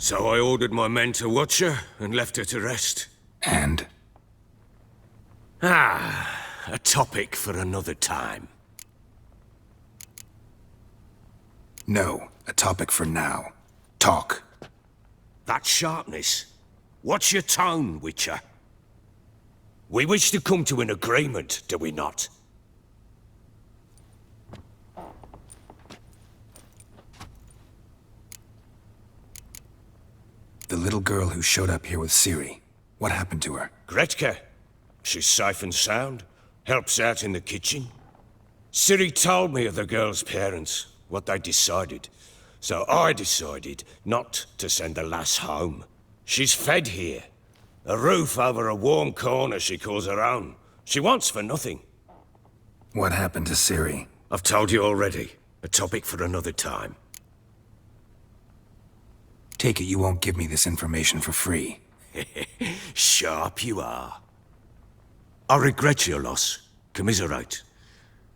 So I ordered my men to watch her and left her to rest. And? A topic for another time. No, a topic for now. Talk. That sharpness. What's your tone, Witcher? We wish to come to an agreement, do we not? The little girl who showed up here with Ciri. What happened to her? Gretka. She's safe and sound. Helps out in the kitchen. Ciri told me of the girl's parents, what they decided. So I decided not to send the lass home. She's fed here. A roof over a warm corner she calls her own. She wants for nothing. What happened to Ciri? I've told you already. A topic for another time. Take it you won't give me this information for free. Sharp you are. I regret your loss. Commiserate.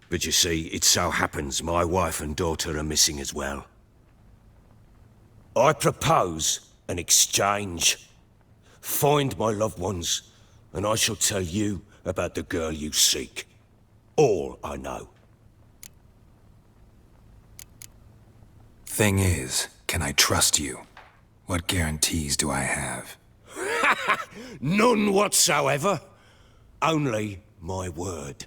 But you see, it so happens my wife and daughter are missing as well. I propose an exchange. Find my loved ones, and I shall tell you about the girl you seek. All I know. Thing is, can I trust you? What guarantees do I have? None whatsoever. Only my word.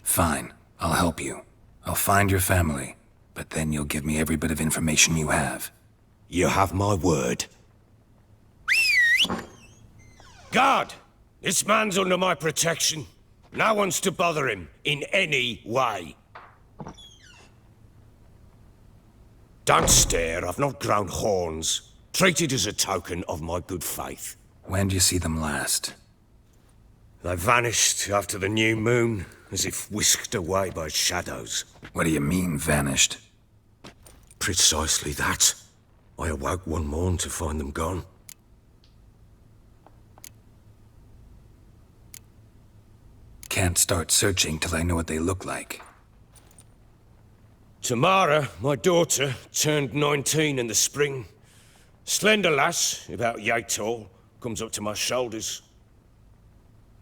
Fine, I'll help you. I'll find your family, but then you'll give me every bit of information you have. You have my word. Guard! This man's under my protection. No one's to bother him in any way. Don't stare, I've not grown horns. Treat it as a token of my good faith. When did you see them last? They vanished after the new moon, as if whisked away by shadows. What do you mean, vanished? Precisely that. I awoke one morn to find them gone. Can't start searching till I know what they look like. Tamara, my daughter, turned 19 in the spring. Slender lass, about yay tall, comes up to my shoulders.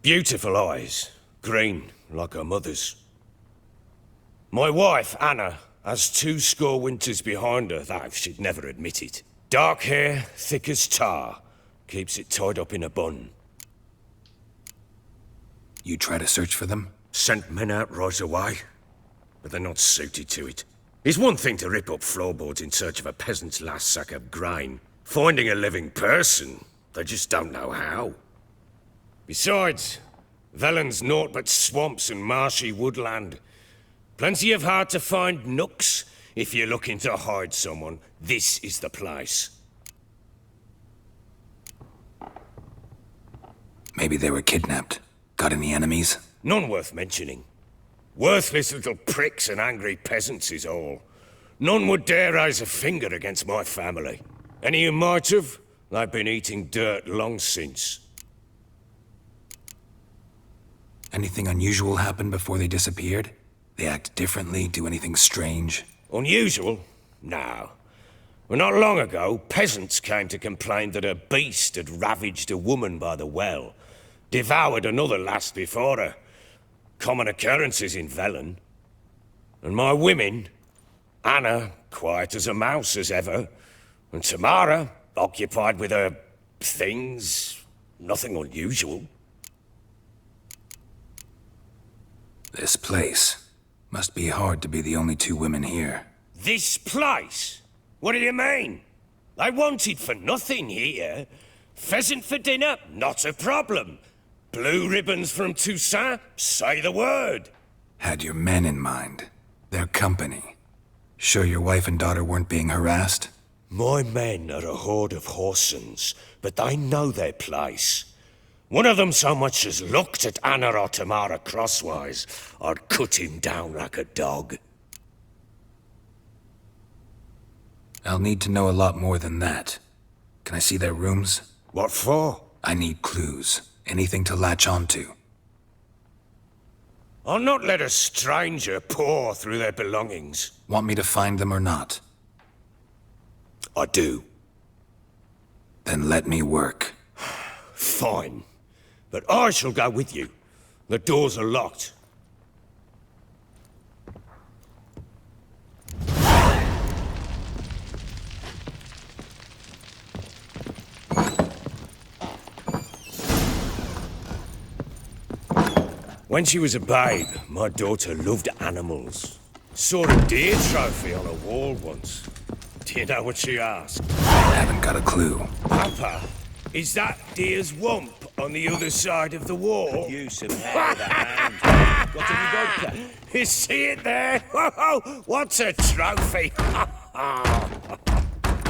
Beautiful eyes, green, like her mother's. My wife, Anna, has 20 winters behind her, though she'd never admit it. Dark hair, thick as tar, keeps it tied up in a bun. You try to search for them? Sent men out right away, but they're not suited to it. It's one thing to rip up floorboards in search of a peasant's last sack of grain. Finding a living person, they just don't know how. Besides, Velen's naught but swamps and marshy woodland. Plenty of hard-to-find nooks. If you're looking to hide someone, this is the place. Maybe they were kidnapped. Got any enemies? None worth mentioning. Worthless little pricks and angry peasants is all. None would dare raise a finger against my family. Any who might have, they've been eating dirt long since. Anything unusual happen before they disappeared? They act differently, do anything strange? Unusual? No. Well, not long ago, peasants came to complain that a beast had ravaged a woman by the well. Devoured another lass before her. Common occurrences in Velen. And my women, Anna, quiet as a mouse as ever, and Tamara, occupied with her things, nothing unusual. This place. Must be hard to be the only 2 women here. This place? What do you mean? They wanted for nothing here. Pheasant for dinner? Not a problem. Blue ribbons from Toussaint? Say the word. Had your men in mind. Their company. Sure your wife and daughter weren't being harassed? My men are a horde of whoresons, but they know their place. One of them so much as looked at Anna or Tamara crosswise, I'd cut him down like a dog. I'll need to know a lot more than that. Can I see their rooms? What for? I need clues. Anything to latch onto. I'll not let a stranger pore through their belongings. Want me to find them or not? I do. Then let me work. Fine. But I shall go with you. The doors are locked. When she was a babe, my daughter loved animals. Saw a deer trophy on a wall once. Do you know what she asked? I haven't got a clue. Papa, is that deer's wump on the other side of the wall? You some hair of the hand. Got any vodka? You see it there? Whoa, what's a trophy?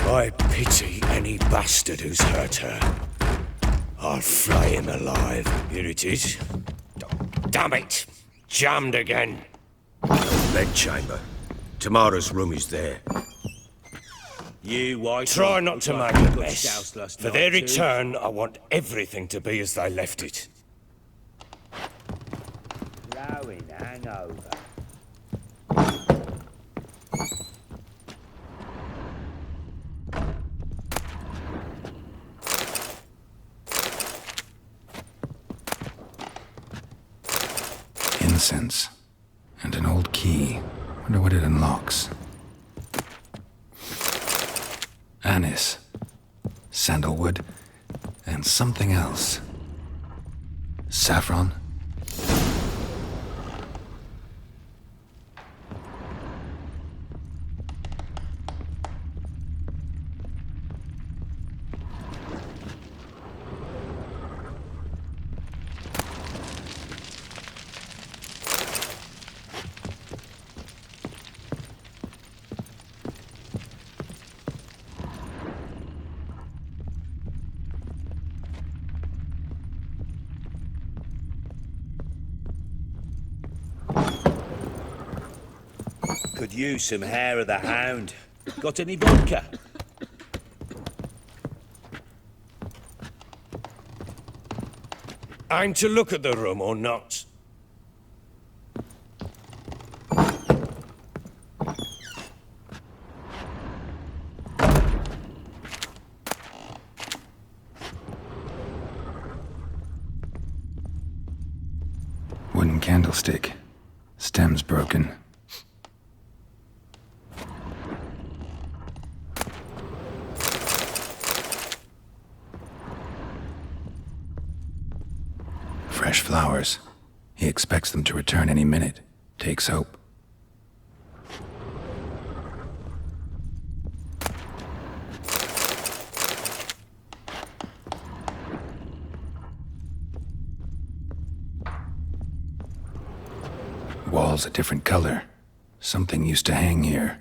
I pity any bastard who's hurt her. I'll flay him alive. Here it is. Damn it! Jammed again. Bedchamber. Tamara's room is there. You white. Try not to make a mess. For their return, I want everything to be as they left it. Blowing hangover. Incense. And an old key. Wonder what it unlocks. Anise. Sandalwood. And something else. Saffron. Could use some hair of the hound. Got any vodka? I'm to look at the room or not? Wooden candlestick. Stem's broken. Fresh flowers. He expects them to return any minute. Takes hope. Walls a different color. Something used to hang here.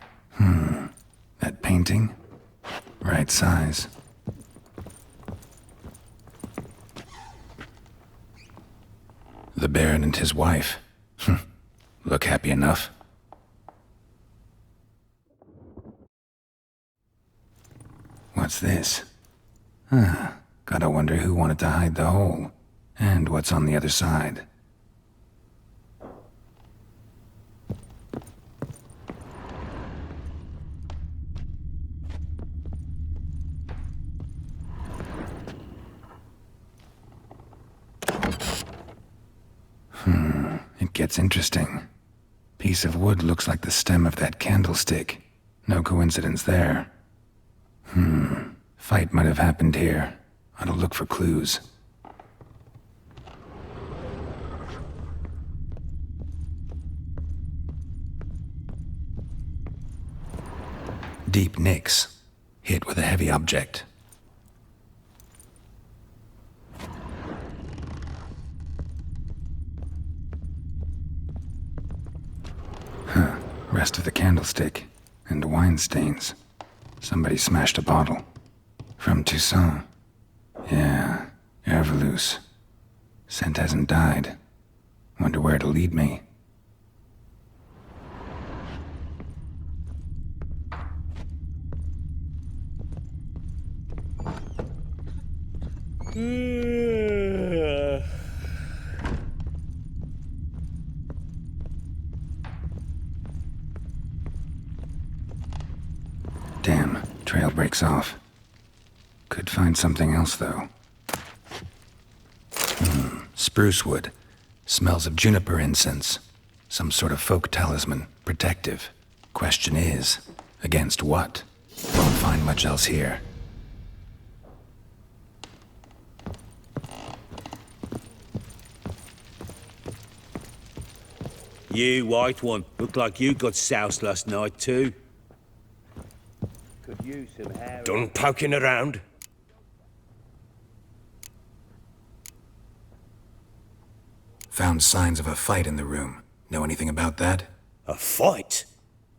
That painting? Right size. The Baron and his wife. Look happy enough. What's this? Gotta wonder who wanted to hide the hole. And what's on the other side. It gets interesting. Piece of wood looks like the stem of that candlestick. No coincidence there. Fight might have happened here. Ought to look for clues. Deep nicks. Hit with a heavy object. Rest of the candlestick. And wine stains. Somebody smashed a bottle. From Toussaint. Yeah, Herveloos. Scent hasn't died. Wonder where it'll lead me. Damn, Trail breaks off. Could find something else, though. Spruce wood. Smells of juniper incense. Some sort of folk talisman. Protective. Question is, against what? Won't find much else here. You, white one, look like you got soused last night too. Could use some hair. Done poking around? Found signs of a fight in the room. Know anything about that? A fight?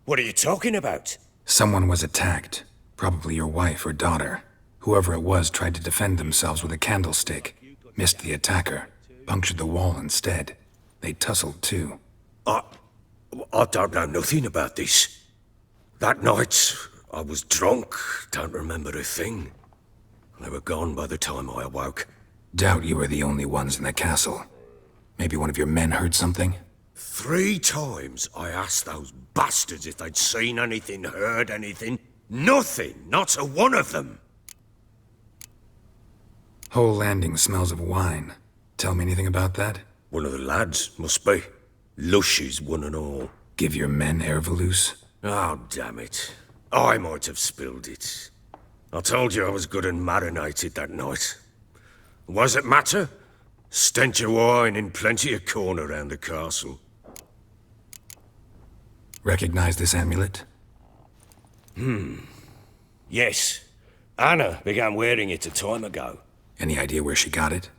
What are you talking about? Someone was attacked. Probably your wife or daughter. Whoever it was tried to defend themselves with a candlestick. Missed the attacker. Punctured the wall instead. They tussled too. I don't know nothing about this. That night, I was drunk, don't remember a thing. They were gone by the time I awoke. Doubt you were the only ones in the castle. Maybe one of your men heard something? 3 times I asked those bastards if they'd seen anything, heard anything. Nothing, not a one of them. Whole landing smells of wine. Tell me anything about that? One of the lads, must be. Lushes, one and all. Give your men Ervalus? Oh, damn it. I might have spilled it. I told you I was good and marinated that night. What does it matter? Stench of wine in plenty of corn around the castle. Recognize this amulet? Yes. Anna began wearing it a time ago. Any idea where she got it?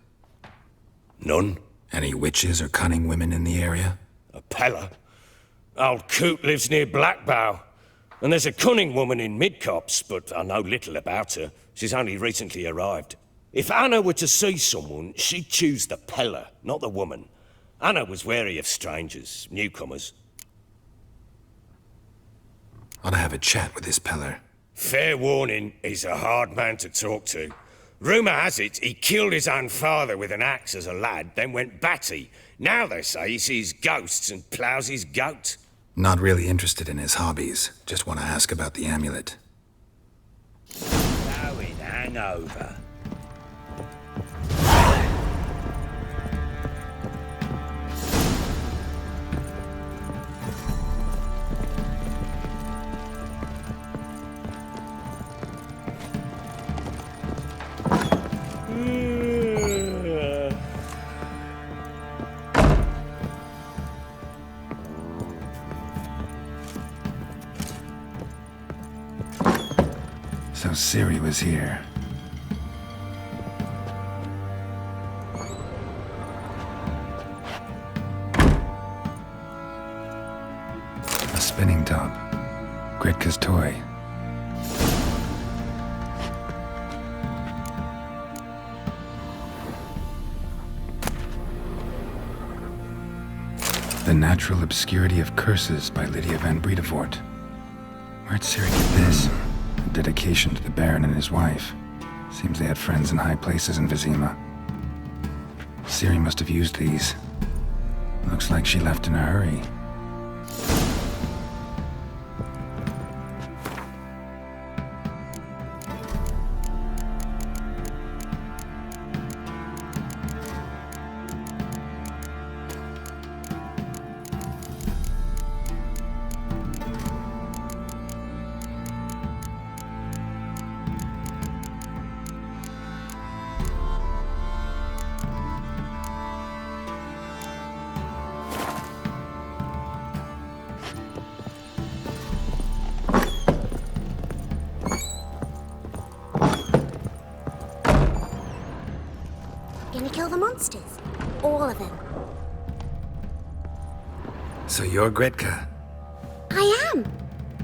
None. Any witches or cunning women in the area? A Pella. Old Coot lives near Blackbow. And there's a cunning woman in Midcopse, but I know little about her. She's only recently arrived. If Anna were to see someone, she'd choose the Pella, not the woman. Anna was wary of strangers, newcomers. Ought to have a chat with this Peller. Fair warning, he's a hard man to talk to. Rumour has it he killed his own father with an axe as a lad, then went batty. Now they say he sees ghosts and ploughs his goat. Not really interested in his hobbies. Just want to ask about the amulet. Going hangover. So Ciri was here. A spinning top. Gritka's toy. The Natural Obscurity of Curses by Lydia van Bredevoort. Where'd Ciri get this? A dedication to the Baron and his wife. Seems they had friends in high places in Vizima. Ciri must have used these. Looks like she left in a hurry. Gonna kill the monsters? All of them. So you're Gritka? I am.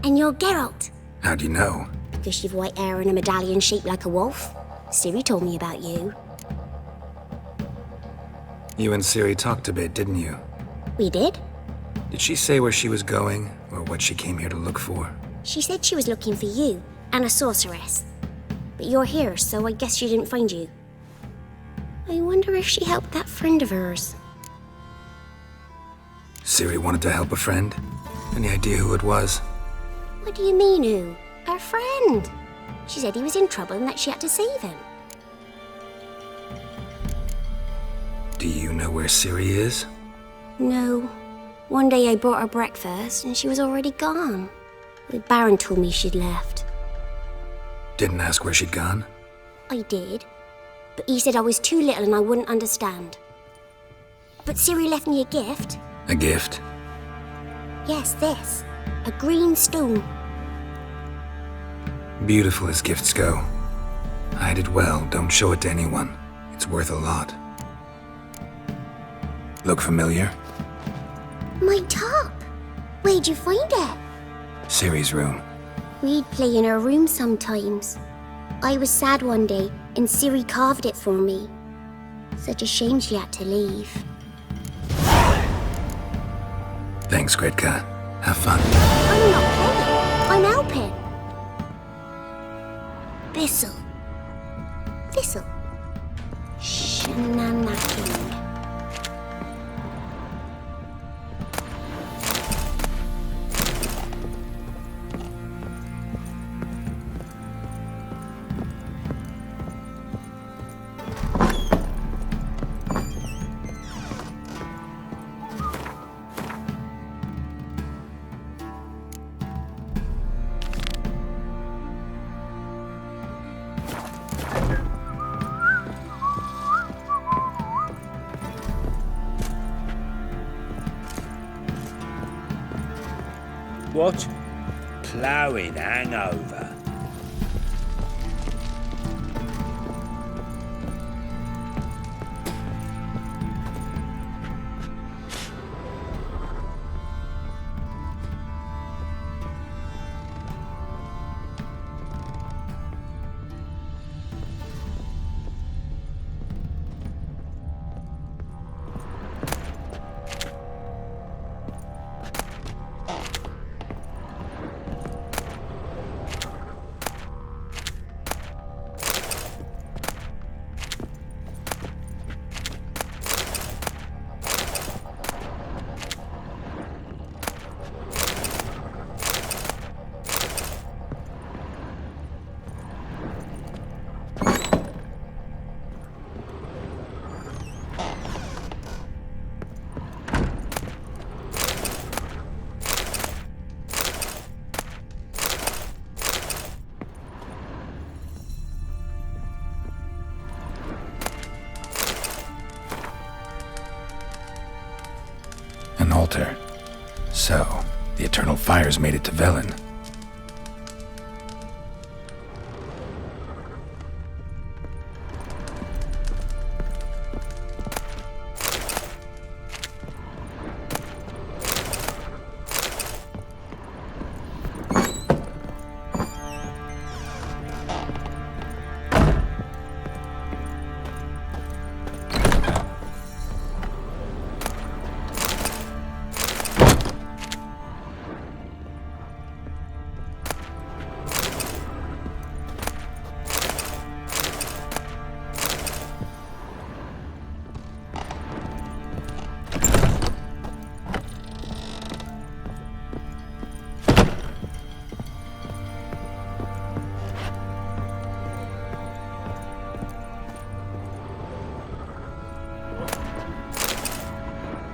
And you're Geralt. How'd you know? Because you've white hair and a medallion shaped like a wolf. Ciri told me about you. You and Ciri talked a bit, didn't you? We did. Did she say where she was going, or what she came here to look for? She said she was looking for you and a sorceress. But you're here, so I guess she didn't find you. I wonder if she helped that friend of hers. Ciri wanted to help a friend? Any idea who it was? What do you mean, who? Our friend. She said he was in trouble and that she had to save him. Do you know where Ciri is? No. One day I brought her breakfast and she was already gone. The Baron told me she'd left. Didn't ask where she'd gone? I did. But he said I was too little and I wouldn't understand. But Ciri left me a gift. A gift? Yes, this. A green stone. Beautiful as gifts go. Hide it well, don't show it to anyone. It's worth a lot. Look familiar? My top. Where'd you find it? Ciri's room. We'd play in her room sometimes. I was sad one day and Ciri carved it for me. Such a shame she had to leave. Thanks, Gretka. Have fun. I'm not playing. I'm helping. Thistle. Thistle. Shenanacking. What? Ploughing hangover. An altar. So, the Eternal Fires made it to Velen.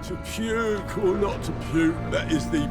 To puke or not to puke, that is the...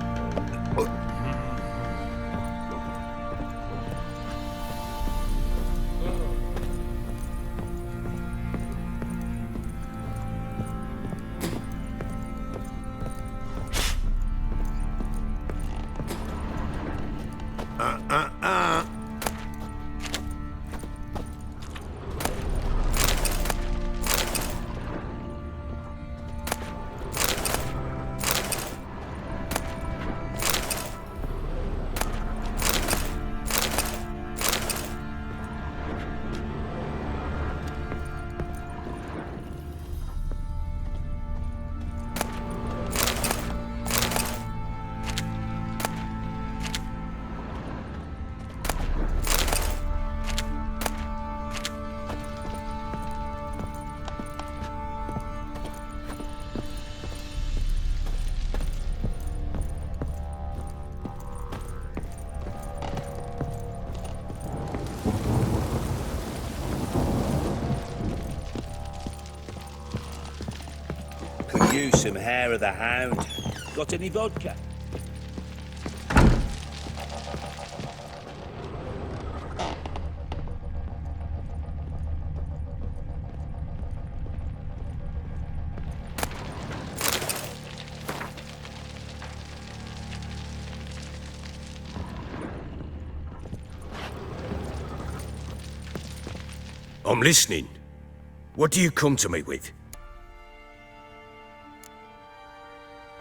you some hair of the hound. Got any vodka? I'm listening. What do you come to me with?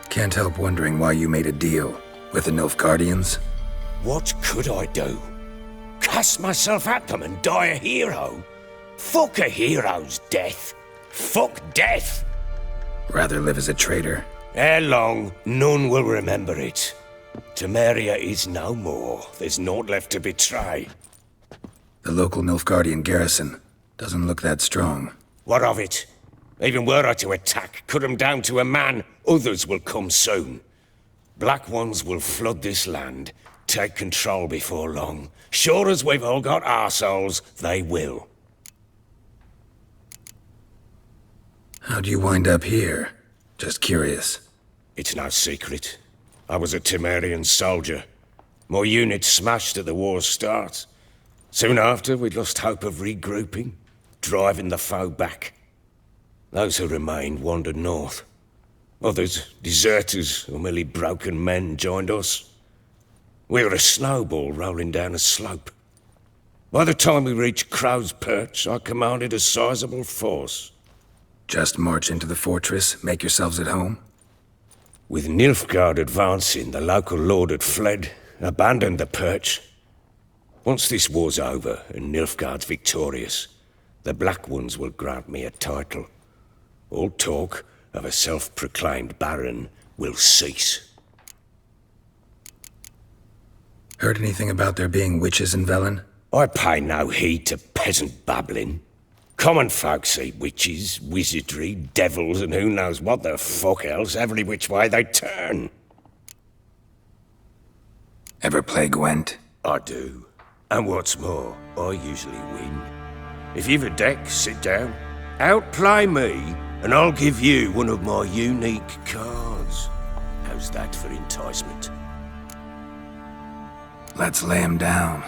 Can't help wondering why you made a deal with the Nilfgaardians. What could I do? Cast myself at them and die a hero? Fuck a hero's death. Fuck death. Rather live as a traitor. Ere long, none will remember it. Temeria is no more. There's naught left to betray. The local Nilfgaardian garrison doesn't look that strong. What of it? Even were I to attack, cut 'em down to a man, others will come soon. Black Ones will flood this land, take control before long. Sure as we've all got arseholes, they will. How'd you wind up here? Just curious. It's no secret. I was a Temerian soldier. My unit smashed at the war's start. Soon after, we'd lost hope of regrouping, driving the foe back. Those who remained wandered north. Others, deserters or merely broken men, joined us. We were a snowball rolling down a slope. By the time we reached Crow's Perch, I commanded a sizable force. Just march into the fortress, make yourselves at home? With Nilfgaard advancing, the local lord had fled, abandoned the Perch. Once this war's over and Nilfgaard's victorious, the Black Ones will grant me a title. All talk of a self-proclaimed baron will cease. Heard anything about there being witches in Velen? I pay no heed to peasant babbling. Common folk see witches, wizardry, devils, and who knows what the fuck else every which way they turn. Ever play Gwent? I do. And what's more, I usually win. If you've a deck, sit down. Outplay me, and I'll give you one of my unique cards. How's that for enticement? Let's lay him down.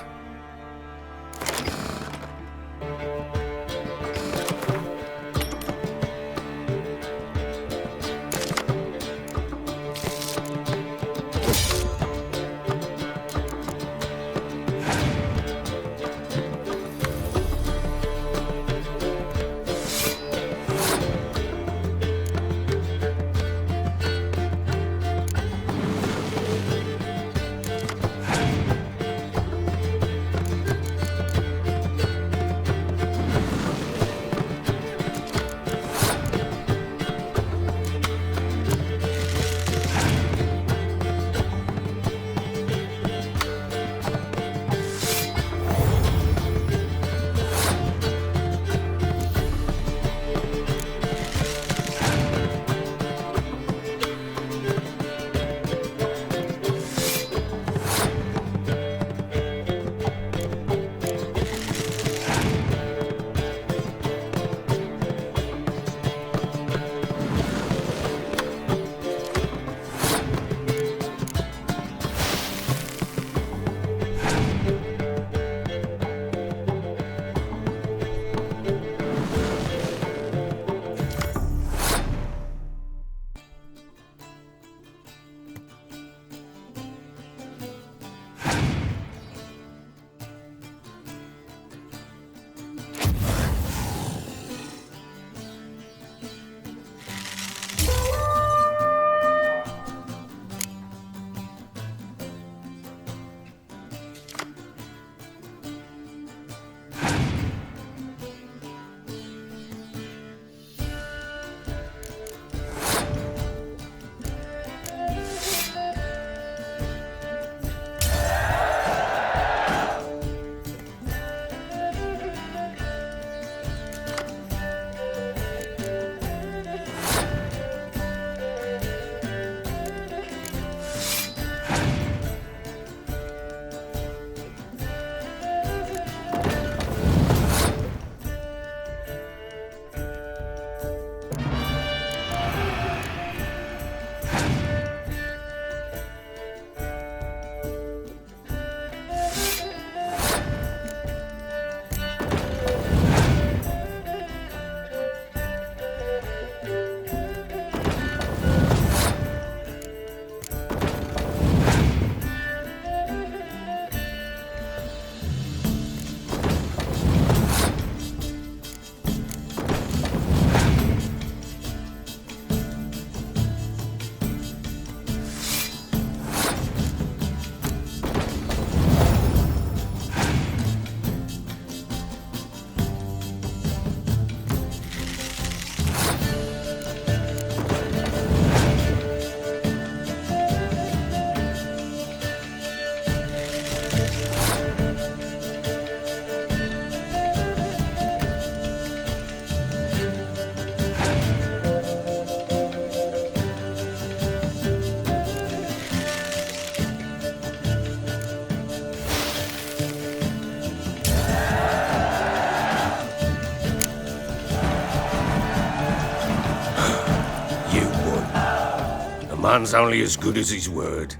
man's only as good as his word.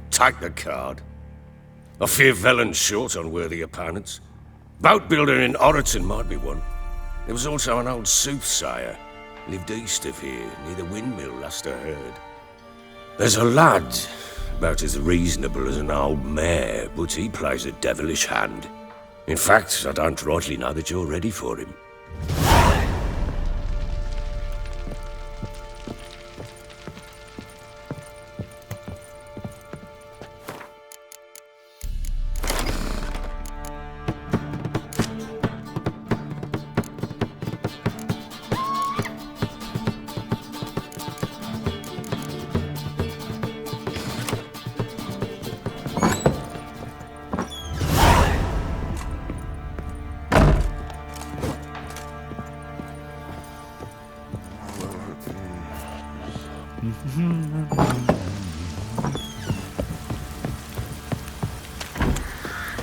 Take the card. I fear Velen's short on worthy opponents. Boat builder in Oroton might be one. There was also an old soothsayer. Lived east of here, near the windmill, last I heard. There's a lad, about as reasonable as an old mare, but he plays a devilish hand. In fact, I don't rightly know that you're ready for him.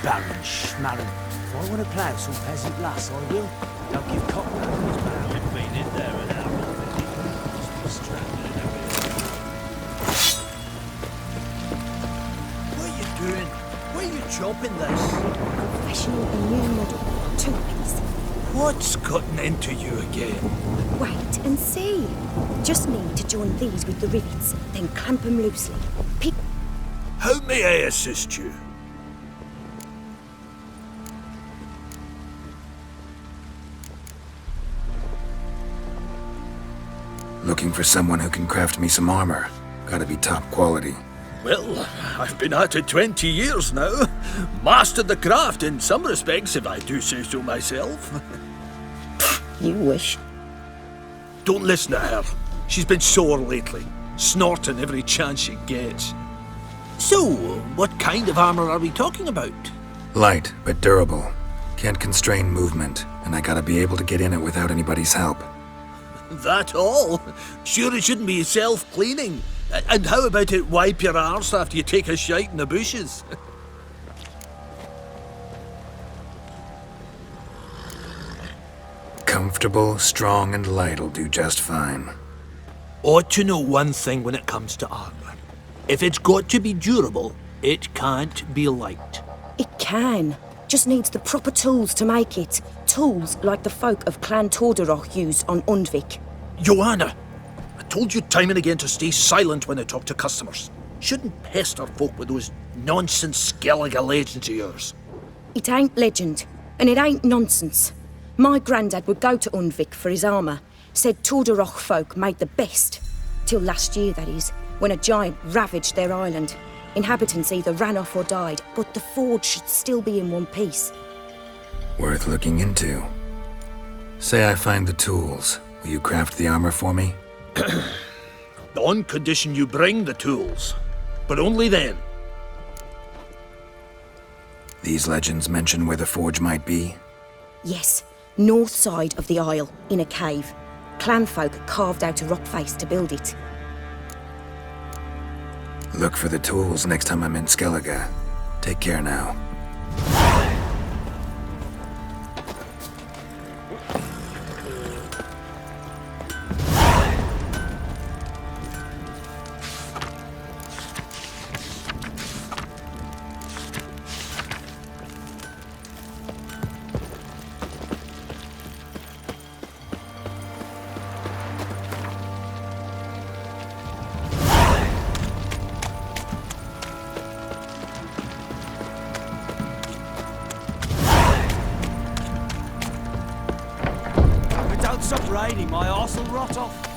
Baron Schmarren. If I want to plough some peasant lass, I will. Don't give cotton out of his mouth. We've been in there an hour already. Must be stranded in everything. What are you doing? Why are you chopping this? Professional and new model. 2 piece. What's gotten into you again? Wait and see. Just need to join these with the rivets, then clamp them loosely. Pick. How may I assist you? Looking for someone who can craft me some armor. Gotta be top quality. Well, I've been at it 20 years now. Mastered the craft in some respects, if I do say so myself. You wish. Don't listen to her. She's been sore lately, snorting every chance she gets. So, what kind of armor are we talking about? Light, but durable. Can't constrain movement, and I gotta be able to get in it without anybody's help. That all? Sure it shouldn't be self-cleaning. And how about it wipe your arse after you take a shite in the bushes? Comfortable, strong, and light'll do just fine. Ought to know one thing when it comes to armor. If it's got to be durable, it can't be light. It can. Just needs the proper tools to make it. Tools like the folk of Clan Torderoch use on Undvik. Joanna, I told you time and again to stay silent when I talk to customers. Shouldn't pester folk with those nonsense Skellige legends of yours. It ain't legend, and it ain't nonsense. My granddad would go to Undvik for his armour. Said Torderoch folk made the best. Till last year, that is, when a giant ravaged their island. Inhabitants either ran off or died, but the forge should still be in one piece. Worth looking into. Say I find the tools. Will you craft the armor for me? On condition you bring the tools. But only then. These legends mention where the forge might be? Yes, north side of the isle, in a cave. Clanfolk carved out a rock face to build it. Look for the tools next time I'm in Skellige. Take care now. Stop raining, my arse will rot off.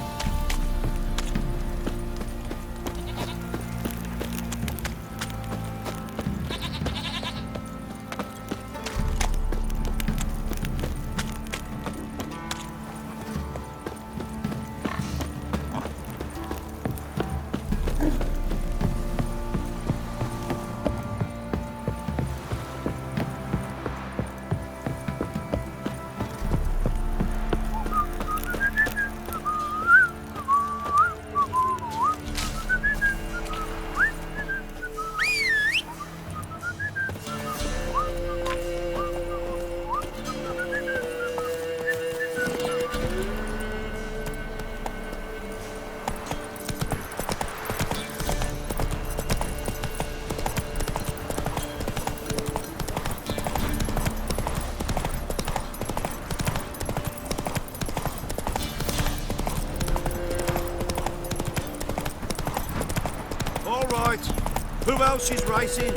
Who else is racing?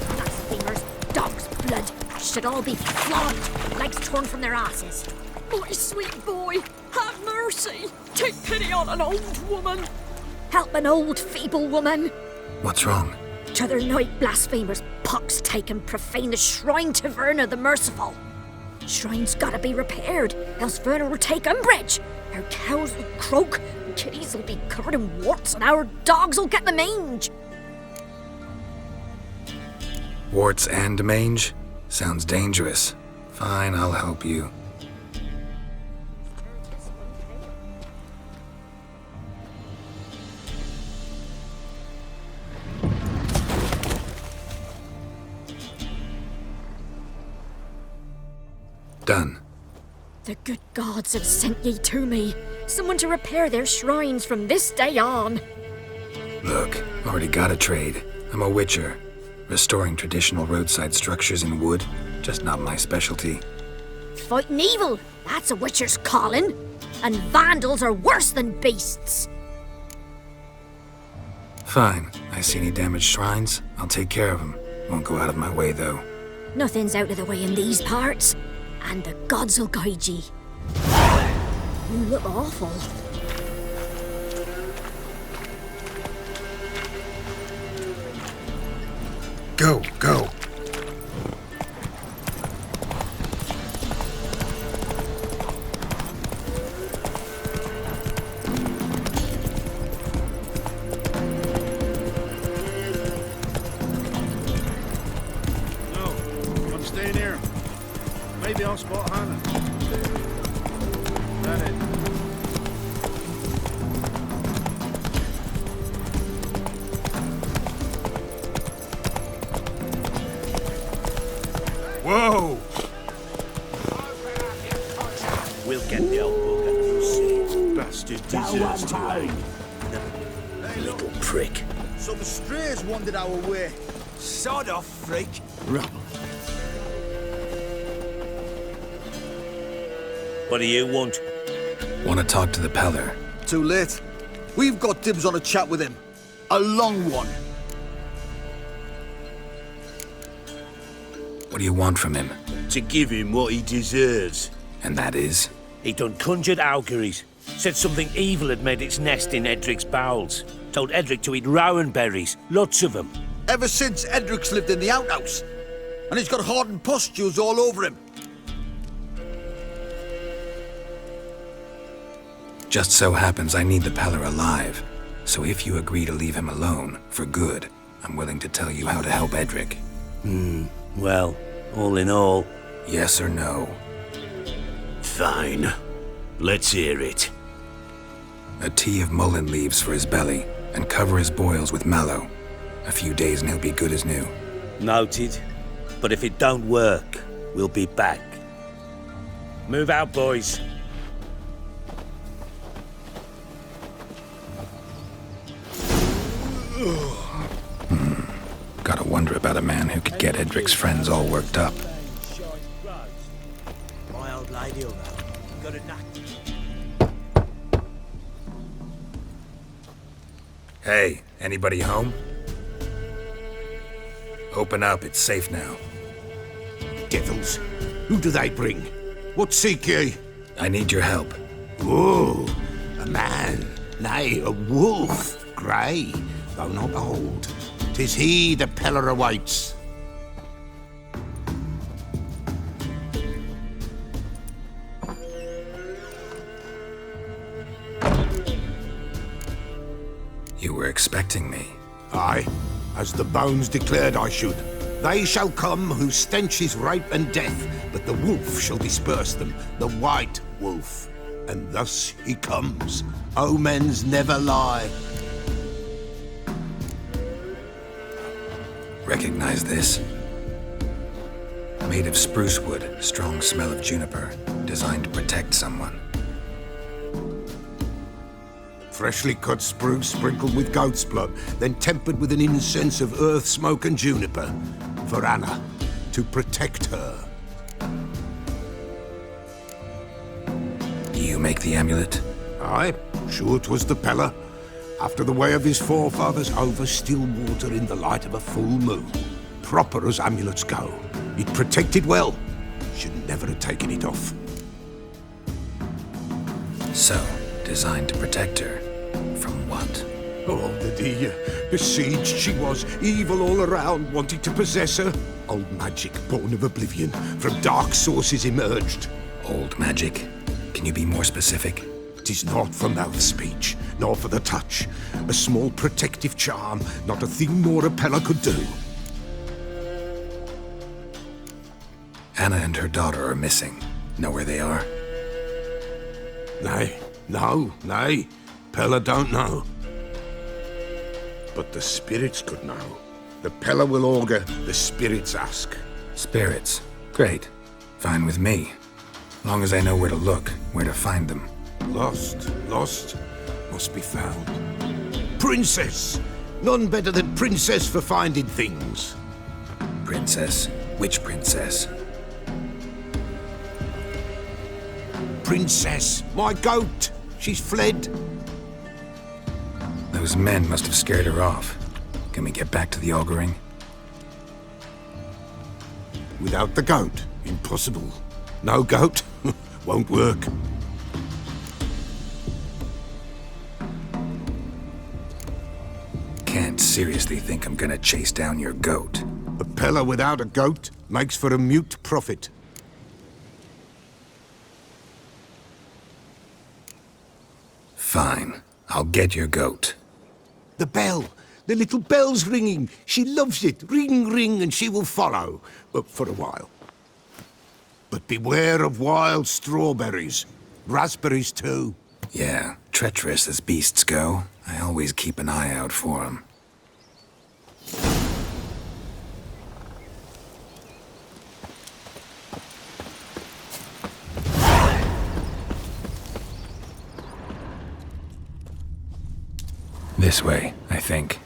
Blasphemers, dog's blood, should all be flogged, legs torn from their asses. My sweet boy, have mercy. Take pity on an old woman. Help an old, feeble woman. What's wrong? T'other night, blasphemers, pox take and profane the shrine to Verna the Merciful. Shrine's gotta be repaired, else Verna will take umbrage. Our cows will croak, kitties will be covered in warts, and our dogs will get the mange. Warts and mange? Sounds dangerous. Fine, I'll help you. Done. The good gods have sent ye to me. Someone to repair their shrines from this day on. Look, already got a trade. I'm a witcher. Restoring traditional roadside structures in wood, just not my specialty. Fighting evil, that's a witcher's calling. And vandals are worse than beasts. Fine. I see any damaged shrines, I'll take care of them. Won't go out of my way, though. Nothing's out of the way in these parts. And the gods will guide ye. You look awful. Go, go. No, I'm staying here. Maybe I'll spot Hannah. That it. Whoa! We'll get the old bugger, you see. Bastard deserves to hang. Little prick. Some strays wandered our way. Sod off, freak. Rubble. What do you want? Want to talk to the Peller? Too late. We've got dibs on a chat with him. A long one. What do you want from him? To give him what he deserves. And that is? He done conjured auguries. Said something evil had made its nest in Edric's bowels. Told Edric to eat rowan berries, lots of them. Ever since Edric's lived in the outhouse. And he's got hardened pustules all over him. Just so happens I need the Peller alive. So if you agree to leave him alone, for good, I'm willing to tell you how to help Edric. Well, all in all... Yes or no? Fine. Let's hear it. A tea of mullein leaves for his belly, and cover his boils with mallow. A few days and he'll be good as new. Noted. But if it don't work, we'll be back. Move out, boys. Gotta wonder about a man who could get Edric's friends all worked up. My old lady'll know. Got a knack. Hey, anybody home? Open up, it's safe now. Devils, who do they bring? What seek ye? I need your help. Oh, a man, nay, a wolf, grey, though not old. 'Tis he the Peller awaits. You were expecting me. Aye, as the bones declared I should. They shall come whose stench is rape and death, but the wolf shall disperse them, the white wolf. And thus he comes. Omens never lie. Recognize this? Made of spruce wood, strong smell of juniper, designed to protect someone. Freshly cut spruce sprinkled with goat's blood, then tempered with an incense of earth, smoke and juniper. For Anna, to protect her. You make the amulet? Aye, Sure 'twas the Pella, after the way of his forefathers over still water in the light of a full moon. Proper as amulets go. It protected well. Should never have taken it off. So, designed to protect her. From what? Oh, the besieged she was, evil all around, wanting to possess her. Old magic, born of oblivion, from dark sources emerged. Old magic? Can you be more specific? 'Tis not for mouth speech, nor for the touch. A small protective charm, not a thing more a Pella could do. Anna and her daughter are missing. Know where they are? Nay. Pella don't know. But the spirits could know. The Pella will augur, the spirits ask. Spirits? Great. Fine with me. Long as I know where to look, where to find them. Lost, must be found. Princess! None better than Princess for finding things. Princess? Which princess? Princess, my goat! She's fled. Those men must have scared her off. Can we get back to the auguring? Without the goat, impossible. No goat, won't work. Can't seriously think I'm gonna chase down your goat. A Pella without a goat makes for a mute prophet. Fine. I'll get your goat. The bell! The little bell's ringing! She loves it! Ring, ring, and she will follow. For a while. But beware of wild strawberries. Raspberries, too. Yeah, treacherous as beasts go. I always keep an eye out for them. This way, I think.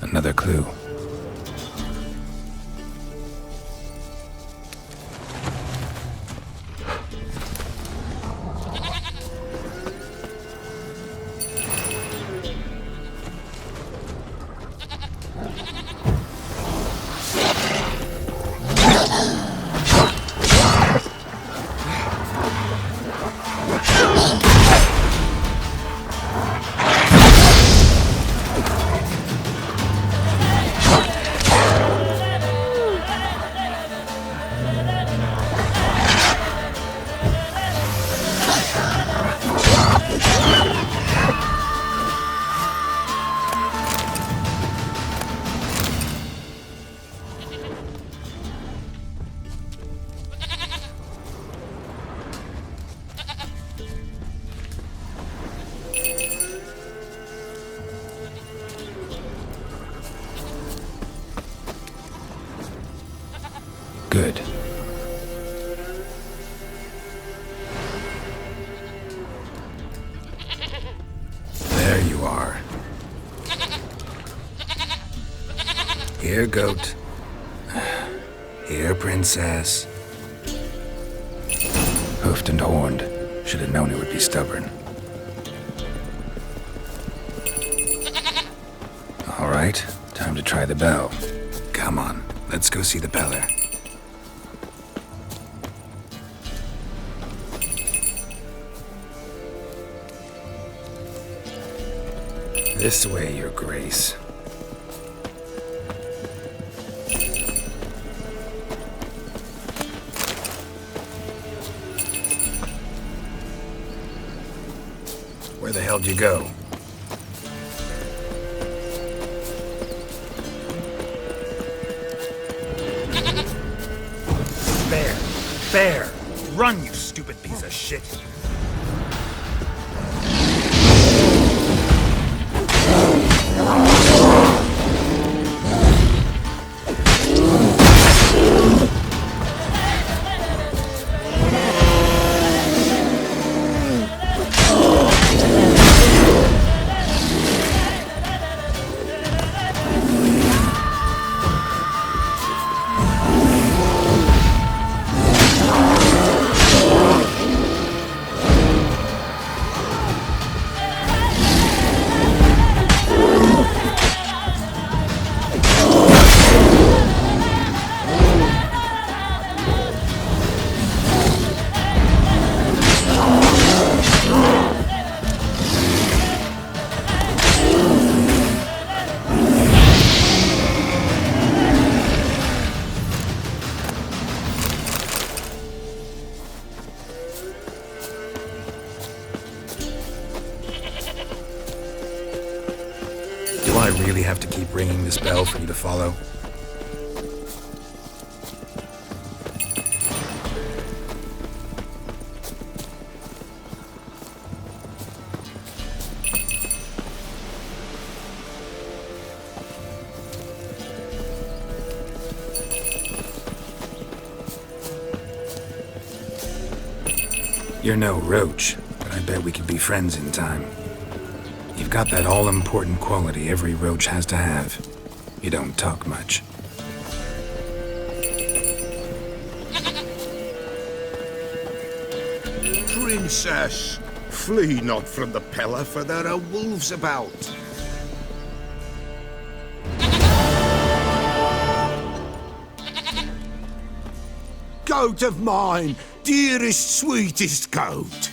Another clue. Good. There you are. Here, goat. Here, princess. Hoofed and horned. Should have known it would be stubborn. All right, time to try the bell. Come on, let's go see the Peller. This way, Your Grace. Where the hell'd you go? Bear! Run, you stupid piece of shit! I really have to keep ringing this bell for you to follow? You're no roach, but I bet we could be friends in time. You've got that all-important quality every roach has to have. You don't talk much. Princess, flee not from the Pella, for there are wolves about. Goat of mine, dearest, sweetest goat.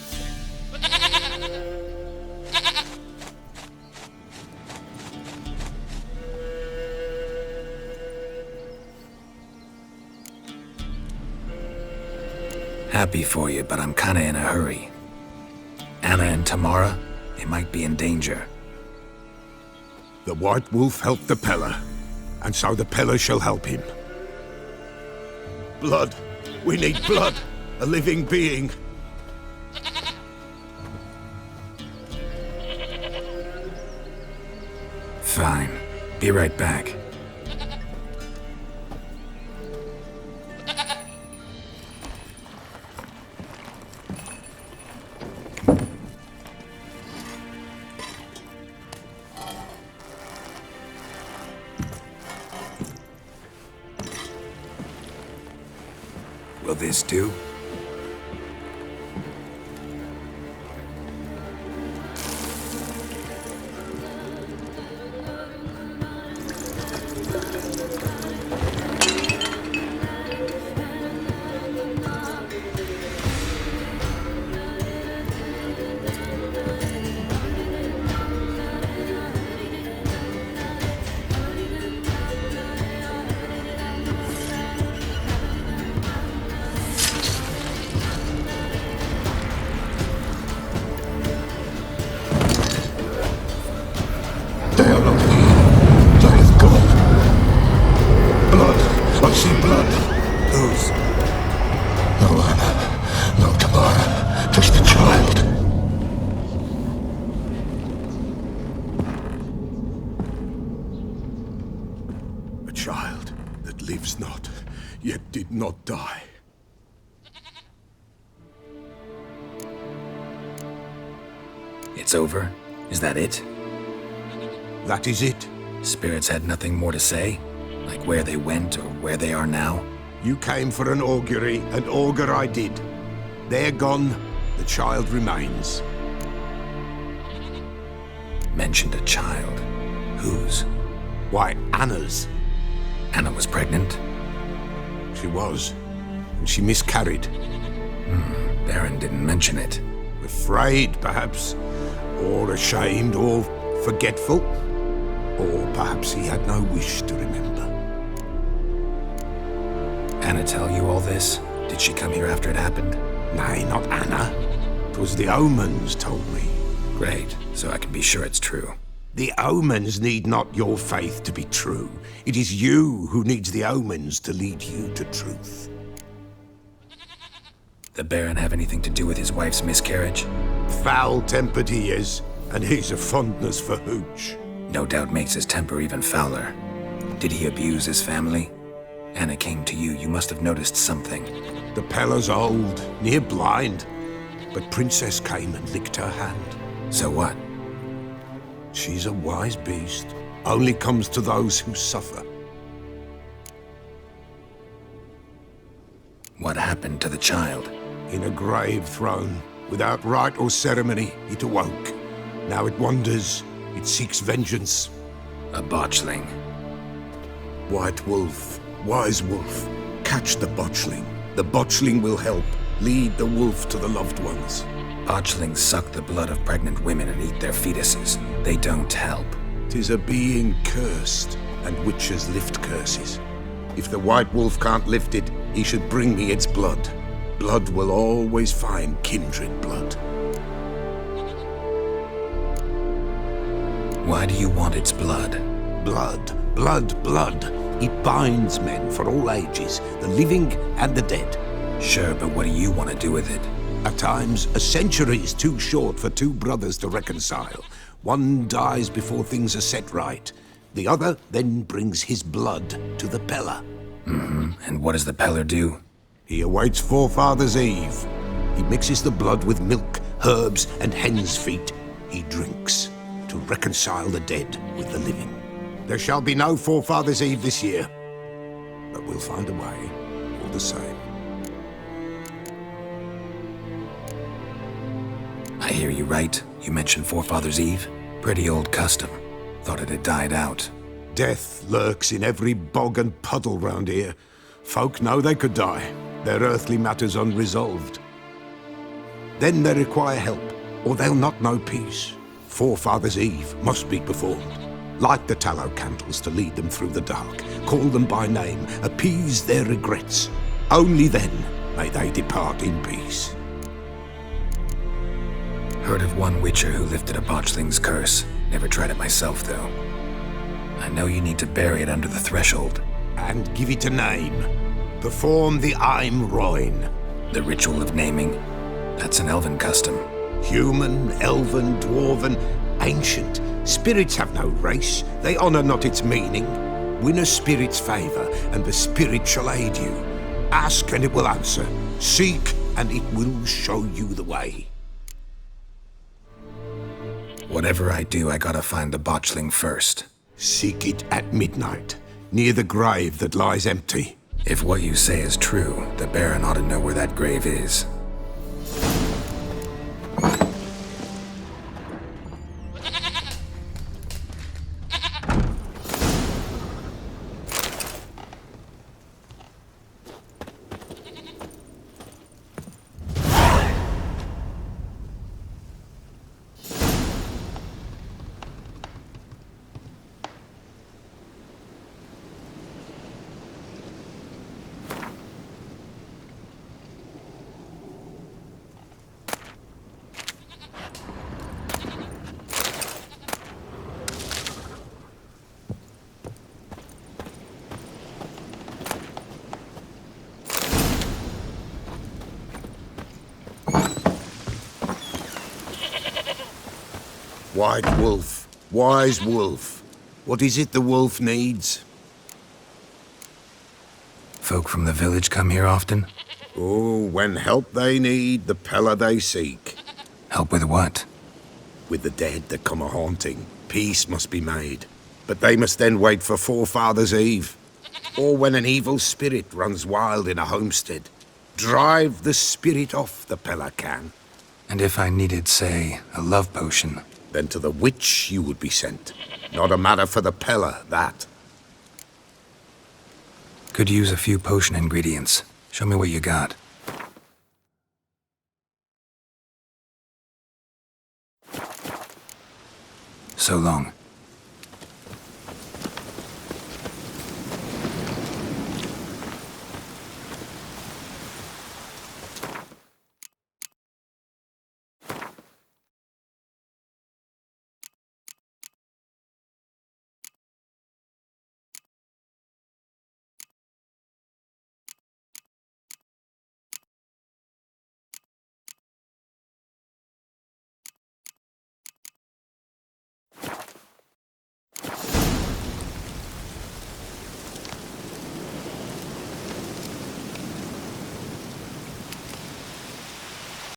Happy for you, but I'm kinda in a hurry. Anna and Tamara, they might be in danger. The White Wolf helped the Pella, and so the Pella shall help him. Blood. We need blood. A living being. Fine. Be right back. Will this do? Not die. It's over? Is that it? That is it. Spirits had nothing more to say? Like where they went or where they are now? You came for an augury, and augur I did. They're gone, the child remains. Mentioned a child. Whose? Why, Anna's. Anna was pregnant? She was, and she miscarried. Baron didn't mention it. Afraid, perhaps, or ashamed, or forgetful, or perhaps he had no wish to remember. Anna tell you all this? Did she come here after it happened? Nay, not Anna. 'Twas the omens told me. Great, so I can be sure it's true. The omens need not your faith to be true. It is you who needs the omens to lead you to truth. The Baron have anything to do with his wife's miscarriage? Foul-tempered he is, and he's a fondness for hooch. No doubt makes his temper even fouler. Did he abuse his family? Anna came to you, you must have noticed something. The Pella's old, near blind, but Princess came and licked her hand. So what? She's a wise beast. Only comes to those who suffer. What happened to the child? In a grave thrown. Without rite or ceremony, it awoke. Now it wanders. It seeks vengeance. A botchling. White Wolf, wise wolf, catch the botchling. The botchling will help. Lead the wolf to the loved ones. Botchlings suck the blood of pregnant women and eat their fetuses. They don't help. 'Tis a being cursed, and witches lift curses. If the White Wolf can't lift it, he should bring me its blood. Blood will always find kindred blood. Why do you want its blood? Blood, blood, blood. It binds men for all ages, the living and the dead. Sure, but what do you want to do with it? At times, a century is too short for two brothers to reconcile. One dies before things are set right. The other then brings his blood to the Peller. And what does the Peller do? He awaits Forefathers' Eve. He mixes the blood with milk, herbs, and hen's feet. He drinks to reconcile the dead with the living. There shall be no Forefathers' Eve this year, but we'll find a way all the same. I hear you right. You mentioned Forefathers' Eve. Pretty old custom. Thought it had died out. Death lurks in every bog and puddle round here. Folk know they could die, their earthly matters unresolved. Then they require help, or they'll not know peace. Forefathers' Eve must be performed. Light the tallow candles to lead them through the dark. Call them by name, appease their regrets. Only then may they depart in peace. Heard of one witcher who lifted a botchling's curse. Never tried it myself, though. I know you need to bury it under the threshold. And give it a name. Perform the Aim Roin. The ritual of naming. That's an elven custom. Human, elven, dwarven, ancient. Spirits have no race. They honor not its meaning. Win a spirit's favor, and the spirit shall aid you. Ask, and it will answer. Seek, and it will show you the way. Whatever I do, I gotta find the botchling first. Seek it at midnight, near the grave that lies empty. If what you say is true, the Baron ought to know where that grave is. White wolf, wise wolf. What is it the wolf needs? Folk from the village come here often? Oh, when help they need, the Peller they seek. Help with what? With the dead that come a-haunting, peace must be made. But they must then wait for Forefathers' Eve. Or when an evil spirit runs wild in a homestead. Drive the spirit off, the Peller can. And if I needed, say, a love potion? Then to the witch you would be sent. Not a matter for the Peller, that. Could use a few potion ingredients. Show me what you got. So long.